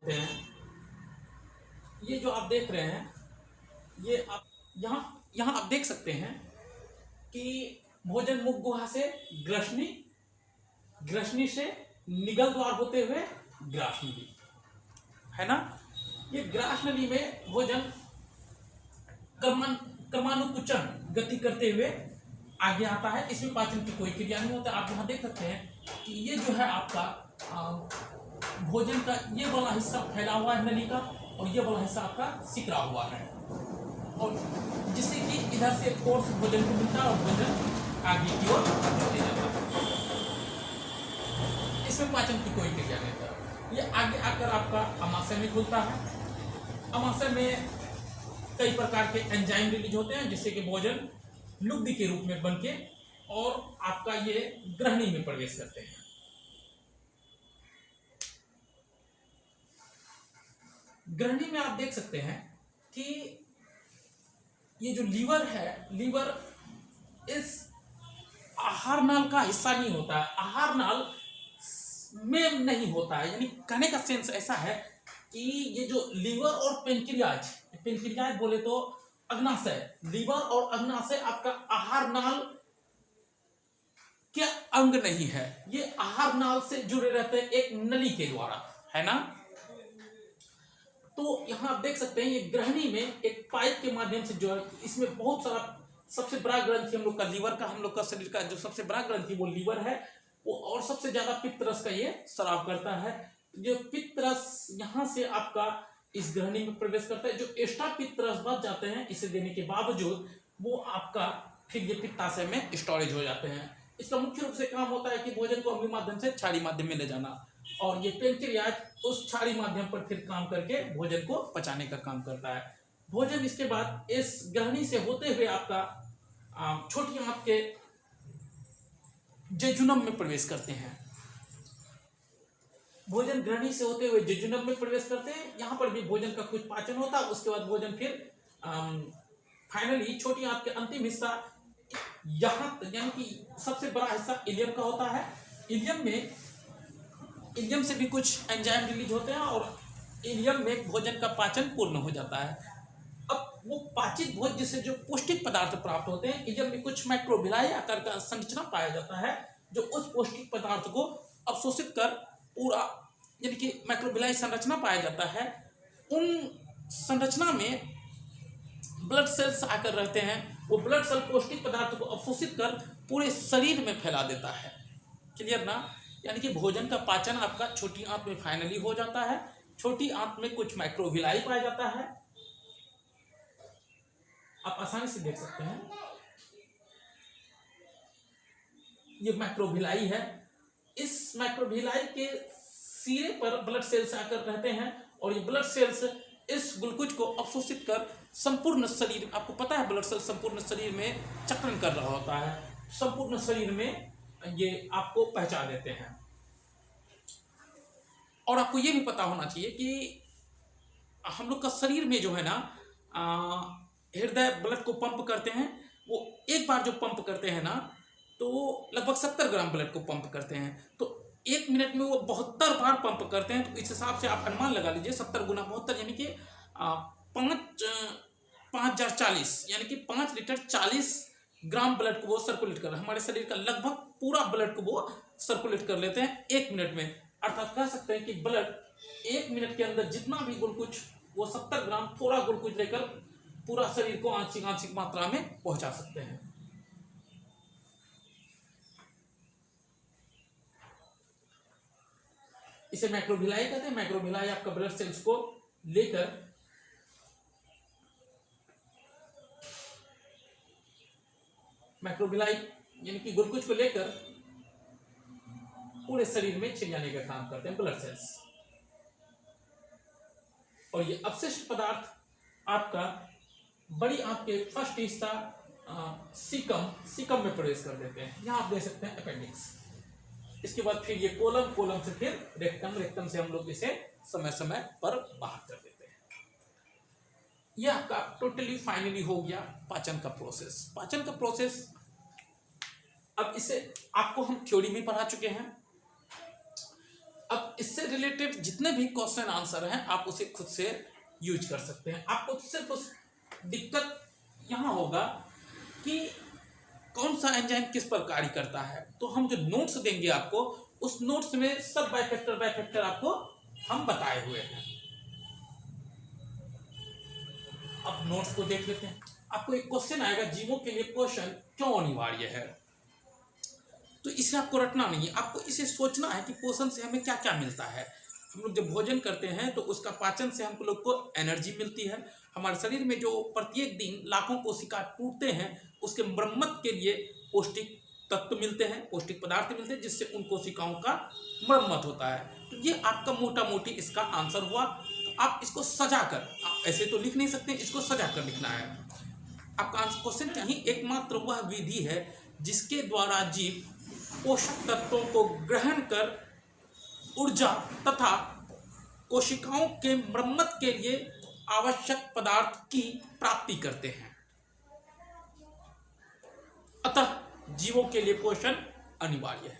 सकते हैं, ये जो आप देख रहे हैं, ये आप यहाँ आप देख सकते हैं कि भोजन मुख गुहा से ग्रसनी, ग्रसनी से निगल द्वार होते हुए ग्रास नली, है ना। ये ग्रास नली में भोजन क्रमानुकुचन गति करते हुए आगे आता है। इसमें पाचन की कोई क्रिया नहीं होता। आप यहाँ देख सकते हैं कि ये जो है आपका भोजन का ये वाला हिस्सा फैला हुआ है नली का, और ये वाला हिस्सा आपका सिकरा हुआ है, और जिससे कि इधर से कोर्स भोजन को मिलता है और भोजन आगे की ओर ले जाता है। इसमें पाचन की कोई क्रिया नहीं होता। ये आगे आकर आपका अमाशय में खुलता है। अमाशय में कई प्रकार के एंजाइम रिलीज होते हैं, जिससे कि भोजन लुब्धि के रूप में बनके और आपका ये ग्रहणी में प्रवेश करते हैं। ग्रहणी में आप देख सकते हैं कि ये जो लीवर है, लीवर इस आहार नाल का हिस्सा नहीं होता है, आहार नाल में नहीं होता है। यानी कहने का सेंस ऐसा है कि ये जो लीवर और पेनक्रियाज, पेनक्रियाज बोले तो अग्नाशय, लीवर और अग्नाशय आपका आहार नाल के अंग नहीं है, ये आहार नाल से जुड़े रहते हैं एक नली के द्वारा, है ना। तो यहाँ आप देख सकते हैं ये ग्रहणी में एक पाइप के माध्यम से जो है, इसमें बहुत सारा, सबसे बड़ा ग्रंथि हम लोग का लीवर का, हम लोग का शरीर का जो सबसे बड़ा ग्रंथि वो लीवर है वो, और सबसे ज्यादा पित्त रस का ये स्राव करता है। जो पित्त रस यहाँ से आपका इस ग्रहणी में प्रवेश करता है, जो एक्स्ट्रा पित्त रस बच जाते हैं इसे देने के बावजूद, वो आपका फिर ये पित्ताशय में स्टोरेज हो जाते हैं। इसका मुख्य रूप से काम होता है कि भोजन को अम्लीय माध्यम से क्षारीय माध्यम में ले जाना, और ये पेनक्रियाज उस क्षारीय माध्यम पर फिर काम करके भोजन को पचाने का काम करता है। भोजन इसके बाद इस ग्रहणी से होते हुए आपका छोटी आंत के जेजुनम में प्रवेश करते हैं। भोजन ग्रहणी से होते हुए जेजुनम में प्रवेश करते हैं। यहाँ पर भी भोजन का कुछ पाचन होता है। उसके बाद भोजन फिर फाइनली छोटी आंत के अंतिम हिस्सा यहाँ, यानी कि सबसे बड़ा हिस्सा इलियम का होता है। इलियम में, इलियम से भी कुछ एंजाइम रिलीज होते हैं और इलियम में भोजन का पाचन पूर्ण हो जाता है। अब वो पाचित भोजन जिससे जो पौष्टिक पदार्थ प्राप्त होते हैं, इलियम में कुछ माइक्रोविलाई आकार का संरचना पाया जाता है, जो उस पौष्टिक पदार्थ को अवशोषित कर पूरा, यानी कि माइक्रोविलाई संरचना पाया जाता है। उन संरचना में ब्लड सेल्स आकर रहते हैं। वो ब्लड सेल पौष्टिक पदार्थ को अवशोषित कर पूरे शरीर में फैला देता है। क्लियर ना। यानी कि भोजन का पाचन आपका छोटी आंत में फाइनली हो जाता है। छोटी आंत में कुछ माइक्रोविलाई पाया जाता है, आप आसानी से देख सकते हैं। ये माइक्रोविलाई है। इस माइक्रोविलाई के सिरे पर ब्लड सेल्स आकर रहते हैं, और ये ब्लड सेल्स इस ग्लूकोज को अवशोषित कर संपूर्ण शरीर, आपको पता है ब्लड सेल संपूर्ण शरीर में चक्रण कर रहा होता है, संपूर्ण शरीर में ये आपको पहुंचा देते हैं। और आपको ये भी पता होना चाहिए कि हम लोग का शरीर में जो है ना, हृदय ब्लड को पंप करते हैं, वो एक बार जो पंप करते हैं ना, तो लगभग 70 ग्राम ब्लड को पंप करते हैं। तो 1 मिनट में वो 72 बार पंप करते हैं। तो इस हिसाब से आप अनुमान लगा लीजिए 70 गुना 72, यानी कि 5,040, यानी कि 5 लीटर 40 ग्राम ब्लड को वो सर्कुलेट कर रहे हैं। हमारे शरीर का लगभग पूरा ब्लड को वो सर्कुलेट कर लेते हैं 1 मिनट में। अर्थात कह सकते हैं कि ब्लड 1 मिनट के अंदर जितना भी ग्लूकोज, वो 70 ग्राम थोड़ा ग्लूकोज लेकर पूरा शरीर को आंशिक मात्रा में पहुंचा सकते हैं। इसे मैक्रोविलाई कहते हैं। मैक्रोविलाई आपका ब्लड सेल्स को लेकर मैक्रोविलाई यानी कि ग्लूकोज को लेकर पूरे शरीर में छिड़ियाने का काम करते हैं ब्लड सेल्स। और ये अपशिष्ट पदार्थ आपका बड़ी आंत के फर्स्ट हिस्सा सीकम में प्रवेश कर देते हैं। यहाँ आप देख सकते हैं अपेंडिक्स। इसके बाद फिर ये कोलम, कोलम से फिर रेक्टम, रेक्टम से हम लोग इसे समय समय पर बाहर कर देते हैं। यह आपका टोटली फाइनली हो गया पाचन का प्रोसेस। पाचन का प्रोसेस, अब इसे आपको हम थ्योरी में पढ़ा चुके हैं। अब इससे रिलेटेड जितने भी क्वेश्चन आंसर हैं आप उसे खुद से यूज कर सकते हैं। आपको सिर्फ उस दिक्कत यहाँ होगा कि कौन सा एंजाइम किस पर कार्य करता है। तो हम जो नोट्स देंगे आपको, उस नोट्स में सब बाइफैक्टर आपको हम बताए हुए हैं। अब नोट्स को देख लेते हैं। आपको एक क्वेश्चन आएगा, जीवों के लिए पोषण क्यों अनिवार्य है। तो इसे आपको रटना नहीं है, आपको इसे सोचना है कि पोषण से हमें क्या क्या मिलता है। हम लोग जब भोजन करते हैं तो उसका पाचन से हम लोग को एनर्जी मिलती है। हमारे शरीर में जो प्रत्येक दिन लाखों कोशिका टूटते हैं, उसके मरम्मत के लिए पौष्टिक तत्व मिलते हैं, पौष्टिक पदार्थ मिलते हैं, जिससे उन कोशिकाओं का मरम्मत होता है। तो ये आपका मोटा मोटी इसका आंसर हुआ। तो आप इसको सजा कर, आप ऐसे तो लिख नहीं सकते, इसको सजा कर लिखना है। आपका आंसर क्वेश्चन क्या है, एकमात्र वह विधि है जिसके द्वारा जीव पोषक तत्वों को ग्रहण कर ऊर्जा तथा कोशिकाओं के मरम्मत के लिए आवश्यक पदार्थ की प्राप्ति करते हैं। अतः जीवों के लिए पोषण अनिवार्य है।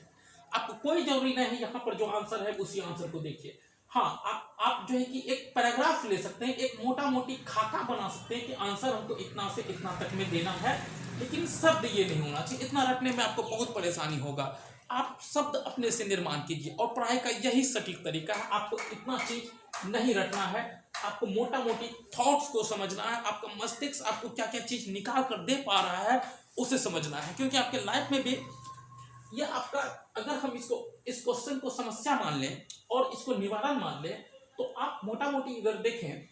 आपको कोई जरूरी नहीं है यहाँ पर जो आंसर है उसी आंसर को देखिए। हाँ, आप जो है कि एक पैराग्राफ ले सकते हैं, एक मोटा मोटी खाका बना सकते हैं कि आंसर हमको इतना से इतना तक में देना है, लेकिन शब्द ये नहीं होना चाहिए। इतना रटने में आपको बहुत परेशानी होगा। आप शब्द अपने से निर्माण कीजिए, और पढ़ाई का यही सटीक तरीका है। आपको इतना चीज नहीं रटना है, आपको मोटा मोटी थॉट्स को समझना है। आपका मस्तिष्क आपको क्या क्या चीज निकाल कर दे पा रहा है उसे समझना है, क्योंकि आपके लाइफ में भी ये आपका, अगर हम इसको, इस क्वेश्चन को समस्या मान लें और इसको निवारण मान लें, तो आप मोटा मोटी अगर देखें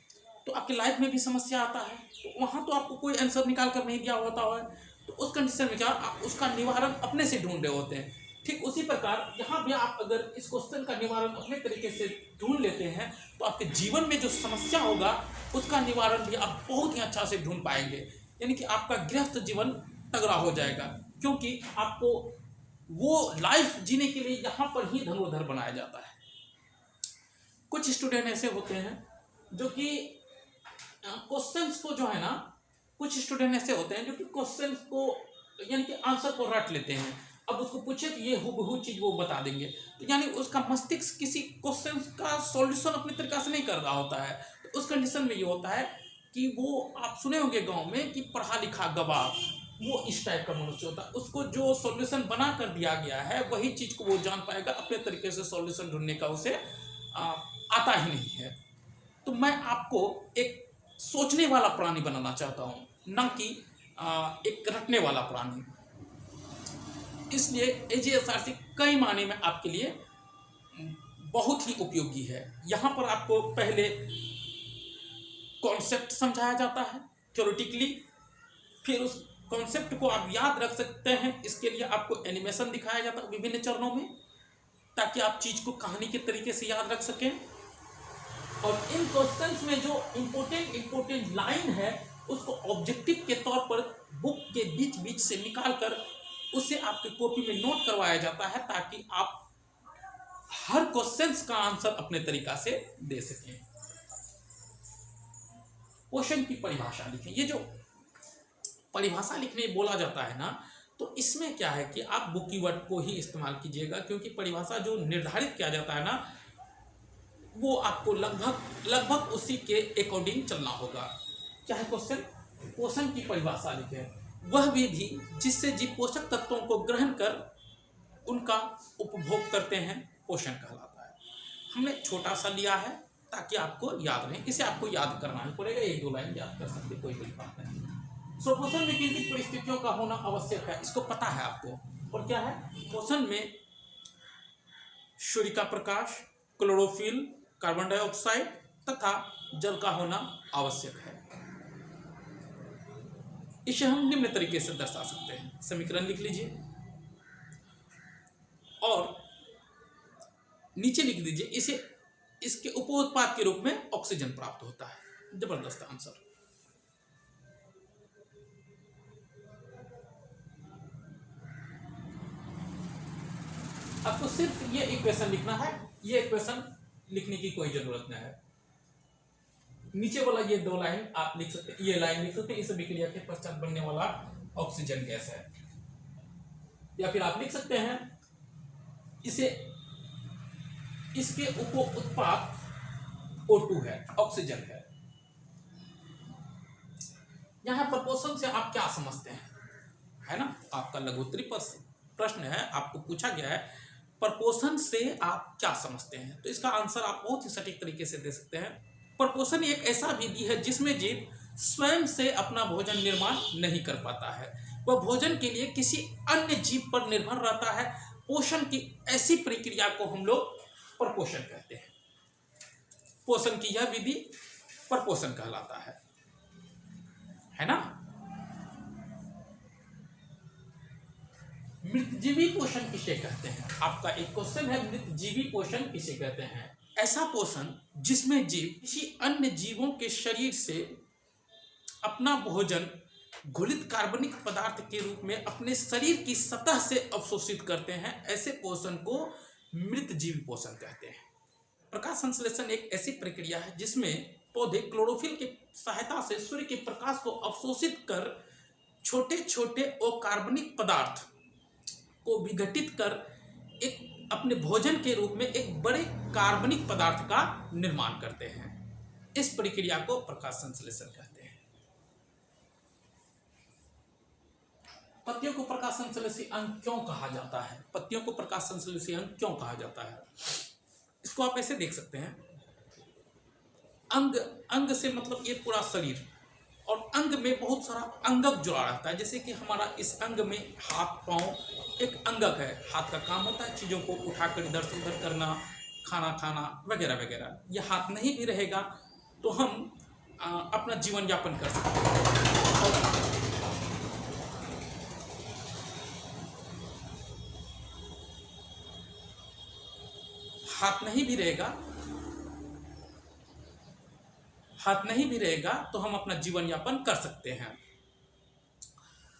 तो आपके लाइफ में भी समस्या आता है, तो वहां तो आपको कोई आंसर निकाल कर नहीं दिया होता है। तो उस कंडीशन में क्या, आप उसका निवारण अपने से ढूंढ रहे होते हैं। ठीक उसी प्रकार यहाँ भी आप अगर इस क्वेश्चन का निवारण अपने तरीके से ढूंढ लेते हैं, तो आपके जीवन में जो समस्या होगा उसका निवारण भी आप बहुत ही अच्छा से ढूंढ पाएंगे। यानी कि आपका गृहस्थ जीवन तगड़ा हो जाएगा, क्योंकि आपको वो लाइफ जीने के लिए यहाँ पर ही धनुर्धर बनाया जाता है। कुछ स्टूडेंट ऐसे होते हैं जो कि क्वेश्चंस को जो है ना, कुछ स्टूडेंट ऐसे होते हैं जो कि क्वेश्चंस को यानी कि आंसर को रट लेते हैं। अब उसको पूछे तो ये हूबहू चीज वो बता देंगे, तो यानी उसका मस्तिष्क किसी क्वेश्चन का सॉल्यूशन अपने तरीका से नहीं कर रहा होता है। तो उस कंडीशन में ये होता है कि वो, आप सुने होंगे गांव में कि पढ़ा लिखा गवाह, वो इस टाइप का मनुष्य होता है। उसको जो सॉल्यूशन बना कर दिया गया है वही चीज को वो जान पाएगा, अपने तरीके से सॉल्यूशन ढूंढने का उसे आता ही नहीं है। तो मैं आपको एक सोचने वाला प्राणी बनाना चाहता हूँ, न कि एक रटने वाला प्राणी। इसलिए एजीएसआरसी कई मायने में आपके लिए बहुत ही उपयोगी है। यहाँ पर आपको पहले कॉन्सेप्ट समझाया जाता है थ्योरेटिकली, फिर उस कॉन्सेप्ट को आप याद रख सकते हैं। इसके लिए आपको एनिमेशन दिखाया जाता है विभिन्न चरणों में, ताकि आप चीज को कहानी के तरीके से याद रख सकें। और इन क्वेश्चंस में जो इम्पोर्टेंट लाइन है उसको ऑब्जेक्टिव के तौर पर बुक के बीच बीच से निकाल कर उसे आपकी कॉपी में नोट करवाया जाता है, ताकि आप हर क्वेश्चंस का आंसर अपने तरीका से दे सकें। क्वेश्चन की परिभाषा लिखें। ये जो परिभाषा लिखने बोला जाता है ना, तो इसमें क्या है कि आप बुक कीवर्ड को ही इस्तेमाल कीजिएगा, क्योंकि परिभाषा जो निर्धारित किया जाता है ना, वो आपको लगभग उसी के अकॉर्डिंग चलना होगा। क्या है क्वेश्चन की परिभाषा लिखें। वह विधि जिससे जीव पोषक तत्वों को ग्रहण कर उनका उपभोग करते हैं पोषण कहलाता है। हमने छोटा सा लिया है ताकि आपको याद रहे, इसे आपको याद करना ही पड़ेगा, एक दो लाइन याद कर सकते, कोई बड़ी बात नहीं। पोषण में किन किन परिस्थितियों का होना आवश्यक है, इसको पता है आपको। और क्या है, पोषण में सूर्य का प्रकाश, क्लोरोफिल, कार्बन डाइऑक्साइड तथा जल का होना आवश्यक है। इसे हम निम्न तरीके से दर्शा सकते हैं। समीकरण लिख लीजिए और नीचे लिख दीजिए, इसे इसके उपोत्पाद के रूप में ऑक्सीजन प्राप्त होता है। जबरदस्त आंसर। आपको सिर्फ ये इक्वेशन लिखना है, ये इक्वेशन लिखने की कोई जरूरत नहीं है। नीचे वाला ये दो लाइन आप लिख सकते हैं, ये लाइन लिख सकते हैं, इस अभिक्रिया के पश्चात बनने वाला ऑक्सीजन गैस है। या फिर आप लिख सकते हैं इसे इसके उप उत्पाद O2 है, ऑक्सीजन है। यहां प्रपोषण से आप क्या समझते हैं, है ना, आपका लघुत्तरी प्रश्न है, आपको पूछा गया है प्रपोषण से आप क्या समझते हैं, तो इसका आंसर आप बहुत ही सटीक तरीके से दे सकते हैं। प्रपोषण एक ऐसा विधि है जिसमें जीव स्वयं से अपना भोजन निर्माण नहीं कर पाता है, वह भोजन के लिए किसी अन्य जीव पर निर्भर रहता है। पोषण की ऐसी प्रक्रिया को हम लोग प्रपोषण कहते हैं। पोषण की यह विधि प्रपोषण कहलाता है ना। मृतजीवी पोषण किसे कहते हैं, आपका एक क्वेश्चन है, मृतजीवी पोषण किसे कहते हैं। ऐसा पोषण जिसमें जीव किसी अन्य जीवों के शरीर से अपना भोजन घुलित कार्बनिक पदार्थ के रूप में अपने शरीर की सतह से अवशोषित करते हैं, ऐसे पोषण को मृतजीवी पोषण कहते हैं। प्रकाश संश्लेषण एक ऐसी प्रक्रिया है जिसमें पौधे क्लोरोफिल की सहायता से सूर्य के प्रकाश को अवशोषित कर छोटे छोटे अकार्बनिक पदार्थ को विघटित कर एक अपने भोजन के रूप में एक बड़े कार्बनिक पदार्थ का निर्माण करते हैं। इस प्रक्रिया को प्रकाश संश्लेषण कहते हैं। पत्तियों को प्रकाश संश्लेषी अंग क्यों कहा जाता है, पत्तियों को प्रकाश संश्लेषी अंग क्यों कहा जाता है, इसको आप ऐसे देख सकते हैं। अंग, अंग से मतलब ये पूरा शरीर, और अंग में बहुत सारा अंगक जुड़ा रहता है। जैसे कि हमारा इस अंग में हाथ पांव एक अंगक है, हाथ का काम होता है चीज़ों को उठाकर इधर से उधर करना, खाना खाना वगैरह वगैरह। ये हाथ नहीं भी रहेगा तो हम अपना जीवन यापन कर सकते हैं। हाथ नहीं भी रहेगा तो हम अपना जीवन यापन कर सकते हैं।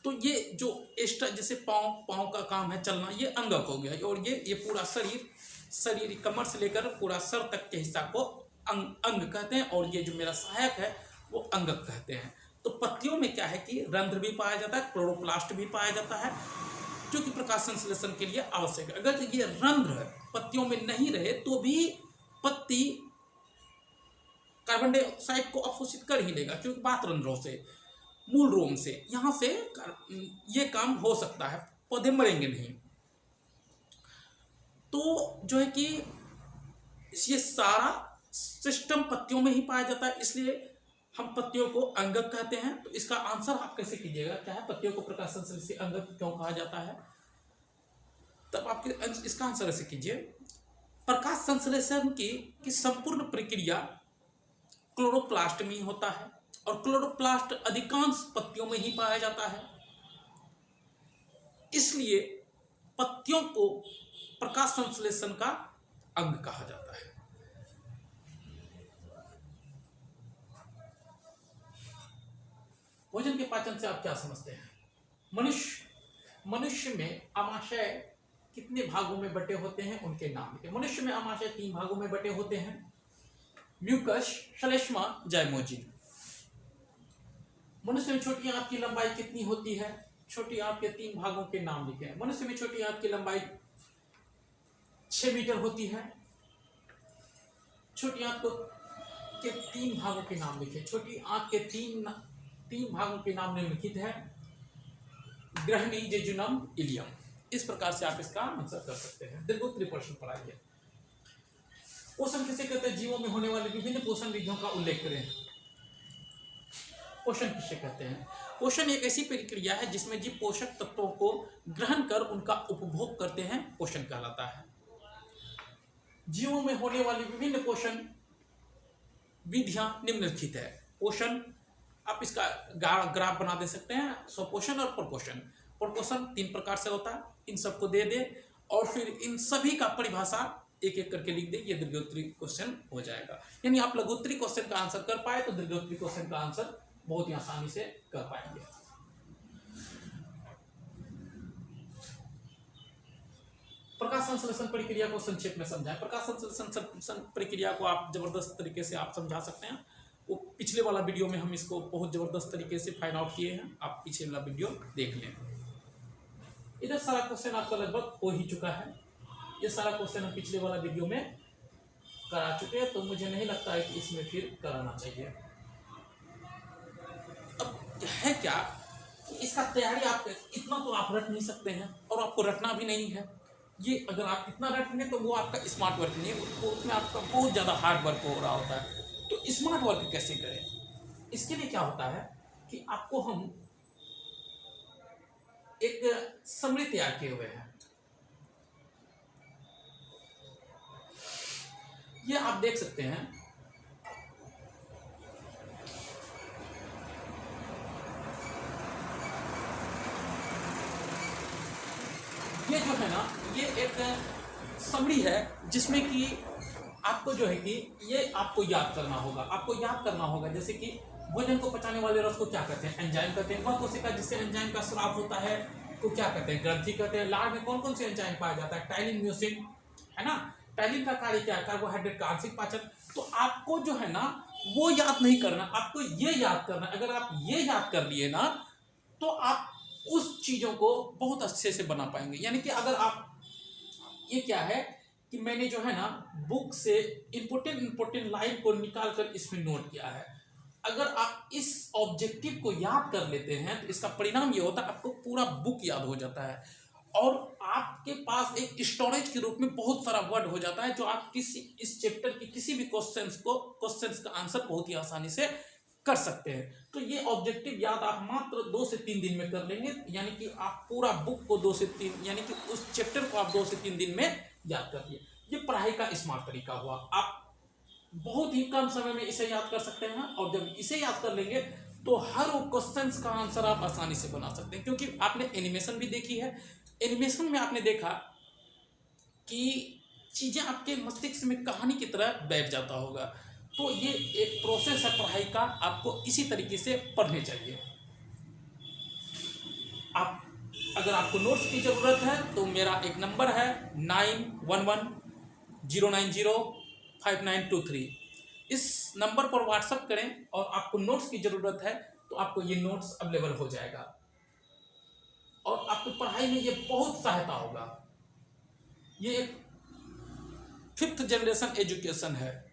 तो ये जो एक्स्ट्रा जैसे पाँव का काम है चलना, ये अंगक हो गया। और ये पूरा शरीर कमर से लेकर पूरा सर तक के हिस्सा को अंग कहते हैं, और ये जो मेरा सहायक है वो अंगक कहते हैं। तो पत्तियों में क्या है कि रंध्र भी पाया जाता है, क्लोरोप्लास्ट भी पाया जाता है, जो कि प्रकाश संश्लेषण के लिए आवश्यक है। अगर ये रंध्र पत्तियों में नहीं रहे तो भी पत्ती कार्बन डाइऑक्साइड को अवशोषित कर ही लेगा, क्योंकि बात रंध्रों से, मूल रोम से, यहाँ से ये काम हो सकता है, पौधे मरेंगे नहीं। तो जो है कि ये सारा सिस्टम पत्तियों में ही पाया जाता है, इसलिए हम पत्तियों को अंगक कहते हैं। तो इसका आंसर आप कैसे कीजिएगा, क्या है पत्तियों को प्रकाश संश्लेषी अंगक क्यों कहा जाता है, तब आपके इसका आंसर ऐसे कीजिए। प्रकाश संश्लेषण की संपूर्ण प्रक्रिया क्लोरोप्लास्ट में ही होता है, और क्लोरोप्लास्ट अधिकांश पत्तियों में ही पाया जाता है, इसलिए पत्तियों को प्रकाश संश्लेषण का अंग कहा जाता है। भोजन के पाचन से आप क्या समझते हैं। मनुष्य में आमाशय कितने भागों में बटे होते हैं, उनके नाम लिखें। मनुष्य में आमाशय 3 भागों में बटे होते हैं, म्यूकस, श्लेष्मा, जाइमोजी। मनुष्य में छोटी आंत की लंबाई कितनी होती है, छोटी आंत के 3 भागों के नाम लिखें। मनुष्य में छोटी आंत की लंबाई 6 मीटर होती है। छोटी आंत के 3 भागों के नाम लिखें। छोटी आंत के 3 भागों के नाम निम्नलिखित है, ग्रहणी, जेजुनम, इलियम। इस प्रकार से आप इसका आंसर कर सकते हैं। दीर्घोत्तरी प्रश्न पर आइए। पोषण किसे कहते हैं, जीवों में होने वाली विभिन्न पोषण विधियों का उल्लेख करें। पोषण किसे कहते हैं। पोषण एक ऐसी प्रक्रिया है जिसमें जीव पोषक तत्वों को ग्रहण कर उनका उपभोग करते हैं, पोषण कहलाता है। जीवों में होने वाली विभिन्न पोषण विधियां निम्नलिखित है। पोषण, आप इसका ग्राफ बना दे सकते हैं, स्वपोषण और परपोषण। परपोषण 3 प्रकार से होता है, इन सबको दे दे और फिर इन सभी का परिभाषा एक एक करके लिख दे, ये दीर्घोत्तरी क्वेश्चन हो जाएगा। यानी आप लघुत्तरी क्वेश्चन का आंसर कर पाए तो दीर्घोत्तरी क्वेश्चन का आंसर बहुत ही आसानी से कर पाएंगे। प्रकाश संश्लेषण प्रक्रिया को संक्षेप में समझाएं। प्रकाश संश्लेषण प्रक्रिया को आप जबरदस्त तरीके से आप समझा सकते हैं। वो पिछले वाला वीडियो में हम इसको बहुत जबरदस्त तरीके से फाइंड आउट किए हैं, आप पीछे वाला वीडियो देख लें। इधर सारा क्वेश्चन आपका लगभग हो ही चुका है। ये सारा क्वेश्चन हम पिछले वाला वीडियो में करा चुके हैं, तो मुझे नहीं लगता है कि इसमें फिर कराना चाहिए। अब है क्या कि इसका तैयारी आप इतना तो आप रट नहीं सकते हैं, और आपको रटना भी नहीं है। ये अगर आप इतना रट लें तो वो आपका स्मार्ट वर्क नहीं है, उसमें आपका बहुत ज़्यादा हार्ड वर्क हो रहा होता है। तो स्मार्ट वर्क कैसे करें? इसके लिए क्या होता है कि आपको हम एक समरी तैयार किए हुए हैं। ये आप देख सकते हैं, ये जो है ना, ये एक समरी है जिसमें कि आपको जो है कि ये आपको याद करना होगा। आपको याद करना होगा जैसे कि भोजन को पचाने वाले रस को क्या कहते हैं? एंजाइम कहते हैं। वह कोशिका जिससे एंजाइम का स्राव होता है को क्या कहते हैं? ग्रंथि कहते हैं। लार में कौन कौन से एंजाइम पाया जाता है? टाइलिन, म्यूसिन, है ना। टाइलिन का कार्य क्या है? कार्बोहाइड्रेट का आंशिक पाचन। तो आपको जो है ना वो याद नहीं करना, आपको ये याद करना। अगर आप ये याद कर लिए ना तो आप उस चीजों को बहुत अच्छे से बना पाएंगे। यानी कि अगर आप, ये क्या है कि मैंने जो है ना बुक से इंपोर्टेंट लाइन को निकाल कर इसमें नोट किया है। अगर आप इस ऑब्जेक्टिव को याद कर लेते हैं तो इसका परिणाम ये होता है आपको पूरा बुक याद हो जाता है, और आपके पास एक स्टोरेज के रूप में बहुत सारा वर्ड हो जाता है, जो आप किसी इस चैप्टर के किसी भी क्वेश्चंस का आंसर बहुत ही आसानी से कर सकते हैं। तो ये ऑब्जेक्टिव याद आप मात्र 2 से 3 दिन में कर लेंगे। यानी कि आप पूरा बुक को 2 से 3, यानी कि उस चैप्टर को आप 2 से 3 दिन में याद कर लिए। ये पढ़ाई का स्मार्ट तरीका हुआ। आप बहुत ही कम समय में इसे याद कर सकते हैं, और जब इसे याद कर लेंगे तो हर वो क्वेश्चंस का आंसर आप आसानी से बना सकते हैं। क्योंकि आपने एनिमेशन भी देखी है, एनिमेशन में आपने देखा कि चीजें आपके मस्तिष्क में कहानी की तरह बैठ जाता होगा। तो ये एक प्रोसेस है पढ़ाई का, आपको इसी तरीके से पढ़ने चाहिए। आप, अगर आपको नोट्स की जरूरत है तो मेरा एक नंबर है 9110905923। इस नंबर पर व्हाट्सएप करें, और आपको नोट्स की जरूरत है तो आपको ये नोट्स अवेलेबल हो जाएगा, और आपकी पढ़ाई में ये बहुत सहायता होगा। ये एक 5th जनरेशन एजुकेशन है।